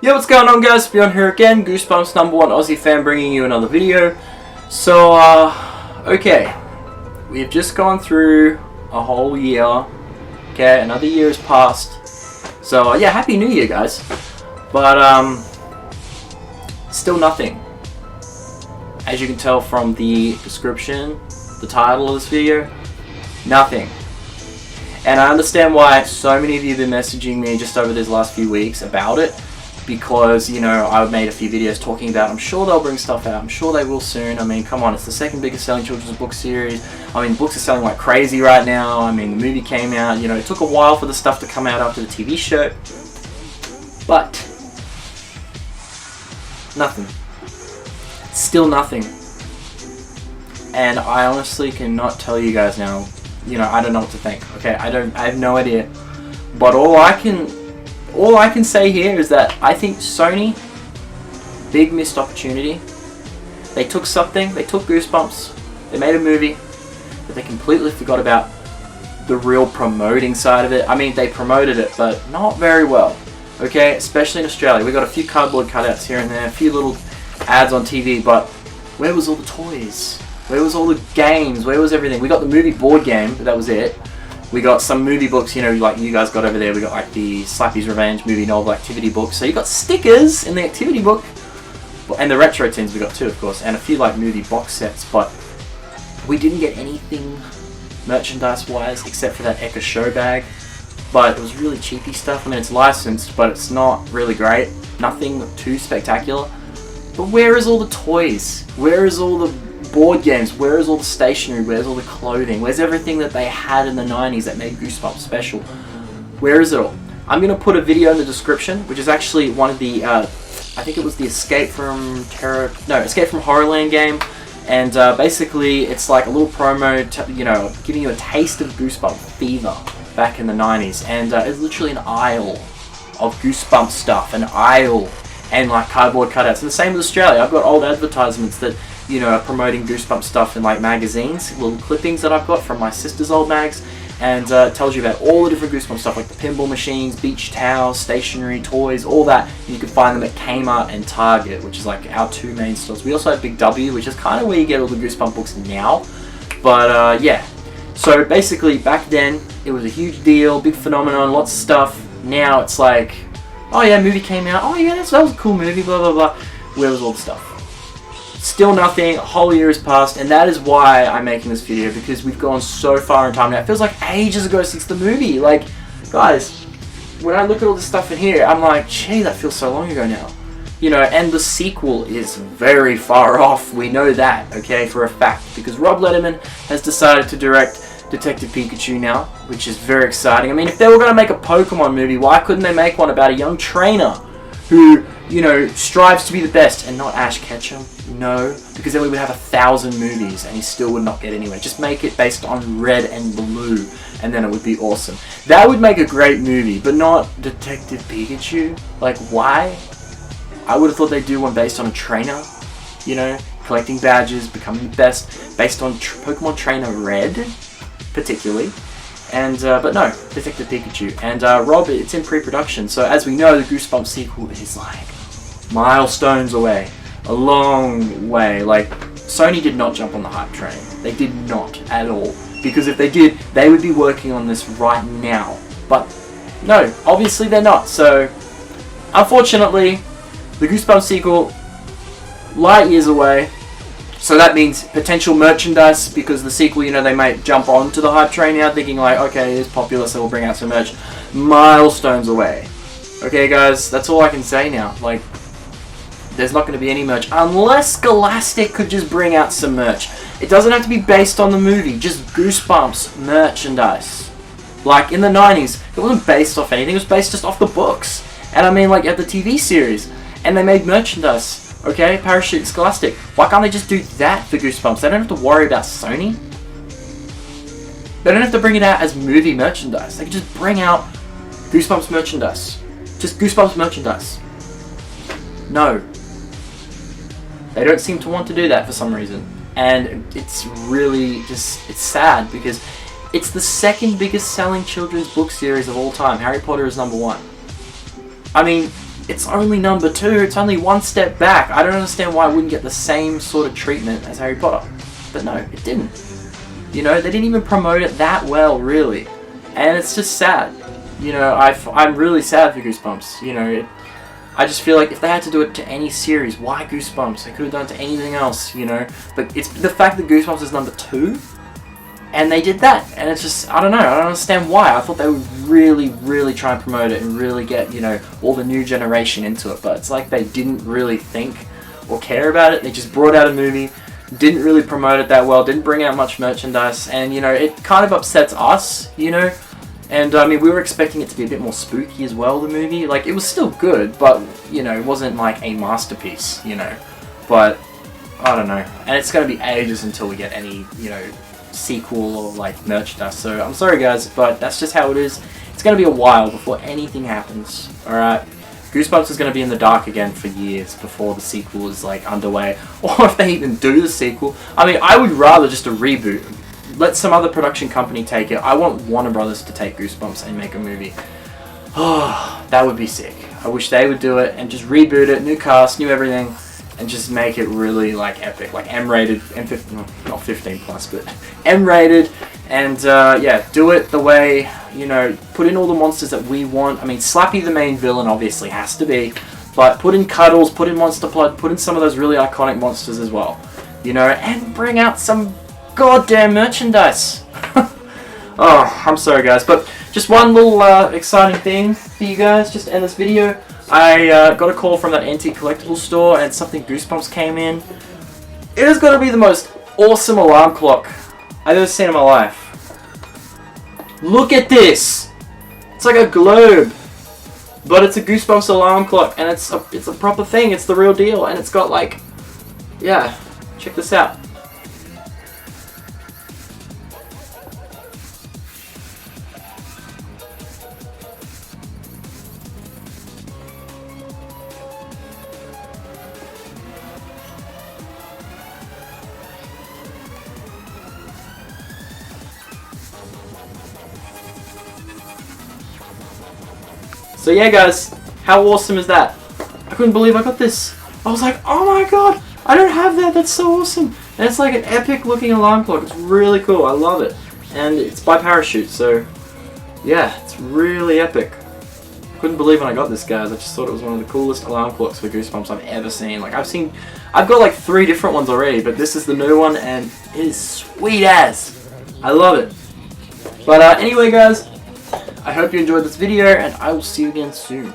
Yo, what's going on, guys? Beyond here again, Goosebumps #1 Aussie fan, bringing you another video. So, okay, we've just gone through a whole year. Okay, another year has passed. So, yeah, Happy New Year, guys. But, still nothing. As you can tell from the description, the title of this video, nothing. And I understand why so many of you have been messaging me just over these last few weeks about it. Because, you know, I've made a few videos talking about, I'm sure they'll bring stuff out, I'm sure they will soon. I mean, come on, it's the second biggest selling children's book series. I mean, books are selling like crazy right now. I mean, the movie came out, you know, it took a while for the stuff to come out after the TV show. But, nothing. Still nothing. And I honestly cannot tell you guys now, you know, I don't know what to think, okay? I have no idea. But all I can say here is that I think Sony, big missed opportunity. They took something, they took Goosebumps, they made a movie, but they completely forgot about the real promoting side of it. I mean, they promoted it, but not very well, okay? Especially in Australia. We got a few cardboard cutouts here and there, a few little ads on TV, but where was all the toys? Where was all the games? Where was everything? We got the movie board game, but that was it. We got some movie books, you know, like you guys got over there. We got like the Slappy's Revenge movie novel activity book. So you got stickers in the activity book. And the retro tins we got too, of course. And a few like movie box sets. But we didn't get anything merchandise-wise except for that Eka show bag. But it was really cheapy stuff. I mean, it's licensed, but it's not really great. Nothing too spectacular. But where is all the toys? Where is all the board games? Where is all the stationery? Where's all the clothing? Where's everything that they had in the 90s that made Goosebumps special? Where is it all? I'm going to put a video in the description, which is actually one of the, I think it was the Escape from Horrorland game. And basically, it's like a little promo, you know, giving you a taste of Goosebumps fever back in the 90s. And it's literally an aisle of Goosebumps stuff, an aisle, and like cardboard cutouts. And the same with Australia. I've got old advertisements that, you know, promoting Goosebumps stuff in like magazines, little clippings that I've got from my sister's old mags, and it tells you about all the different Goosebumps stuff, like the pinball machines, beach towels, stationery, toys, all that. And you can find them at Kmart and Target, which is like our two main stores. We also have Big W, which is kind of where you get all the Goosebumps books now. But yeah, so basically back then it was a huge deal, big phenomenon, lots of stuff. Now it's like, oh yeah, movie came out, oh yeah, that was a cool movie, blah blah blah. Where was all the stuff? Still nothing, a whole year has passed, and that is why I'm making this video, because we've gone so far in time now. It feels like ages ago since the movie. Like, guys, when I look at all this stuff in here, I'm like, gee, that feels so long ago now. You know, and the sequel is very far off. We know that, okay, for a fact, because Rob Letterman has decided to direct Detective Pikachu now, which is very exciting. I mean, if they were going to make a Pokemon movie, why couldn't they make one about a young trainer who, you know, strives to be the best, and not Ash Ketchum? No, because then we would have 1,000 movies and he still would not get anywhere. Just make it based on red and blue, and then it would be awesome. That would make a great movie, but not Detective Pikachu. Like, why? I would have thought they'd do one based on a trainer, you know, collecting badges, becoming the best, based on Pokemon Trainer Red, particularly. And, but no, Detective Pikachu. And, Rob, it's in pre-production, so as we know, the Goosebumps sequel is like milestones away. A long way. Like, Sony did not jump on the hype train. They did not at all. Because if they did, they would be working on this right now. But, no, obviously they're not. So, unfortunately, the Goosebumps sequel, light years away. So that means potential merchandise, because the sequel, you know, they might jump onto the hype train now, thinking like, okay, it's popular, so we'll bring out some merch. Milestones away. Okay, guys, that's all I can say now. Like, there's not going to be any merch, unless Scholastic could just bring out some merch. It doesn't have to be based on the movie, just Goosebumps merchandise. Like, in the 90s, it wasn't based off anything, it was based just off the books. And I mean, like, at the TV series. And they made merchandise. Okay, Parachute Scholastic. Why can't they just do that for Goosebumps? They don't have to worry about Sony. They don't have to bring it out as movie merchandise. They can just bring out Goosebumps merchandise. Just Goosebumps merchandise. No. They don't seem to want to do that for some reason. And it's really just, it's sad, because it's the second biggest selling children's book series of all time. Harry Potter is #1. I mean, it's only number 2. It's only one step back. I don't understand why it wouldn't get the same sort of treatment as Harry Potter. But no, it didn't. You know, they didn't even promote it that well, really. And it's just sad. You know, I'm really sad for Goosebumps. You know, I just feel like if they had to do it to any series, why Goosebumps? They could have done it to anything else, you know. But it's the fact that Goosebumps is number 2, and they did that. And it's just, I don't know. I don't understand why. I thought they would really, really try and promote it and really get, you know, all the new generation into it. But it's like they didn't really think or care about it. They just brought out a movie, didn't really promote it that well, didn't bring out much merchandise, and, you know, it kind of upsets us, you know. And, I mean, we were expecting it to be a bit more spooky as well, the movie. Like, it was still good, but, you know, it wasn't, like, a masterpiece, you know. But, I don't know. And it's going to be ages until we get any, you know, sequel or, like, merchandise. So, I'm sorry, guys, but that's just how it is. It's going to be a while before anything happens, alright? Goosebumps is going to be in the dark again for years before the sequel is, like, underway. Or if they even do the sequel. I mean, I would rather just a reboot. Let some other production company take it. I want Warner Brothers to take Goosebumps and make a movie. Oh, that would be sick. I wish they would do it and just reboot it, new cast, new everything, and just make it really, like, epic. Like, M-rated, not 15 plus, but M-rated, and, yeah, do it the way, you know, put in all the monsters that we want. I mean, Slappy the main villain obviously has to be, but put in Cuddles, put in Monster Blood, put in some of those really iconic monsters as well, you know, and bring out some goddamn merchandise. Oh, I'm sorry, guys, but just one little exciting thing for you guys, just to end this video. I got a call from that antique collectible store, and something Goosebumps came in. It is going to be the most awesome alarm clock I've ever seen in my life. Look at this! It's like a globe, but it's a Goosebumps alarm clock, and it's a proper thing. It's the real deal, and it's got, like, yeah, check this out. So yeah, guys, how awesome is that? I couldn't believe I got this. I was like, oh my god, I don't have that, that's so awesome. And it's like an epic looking alarm clock. It's really cool, I love it. And it's by Parachute, so yeah, it's really epic. Couldn't believe when I got this, guys. I just thought it was one of the coolest alarm clocks for Goosebumps I've ever seen. Like, I've got like 3 different ones already, but this is the new one, and it is sweet as. I love it. But anyway, guys, I hope you enjoyed this video, and I will see you again soon.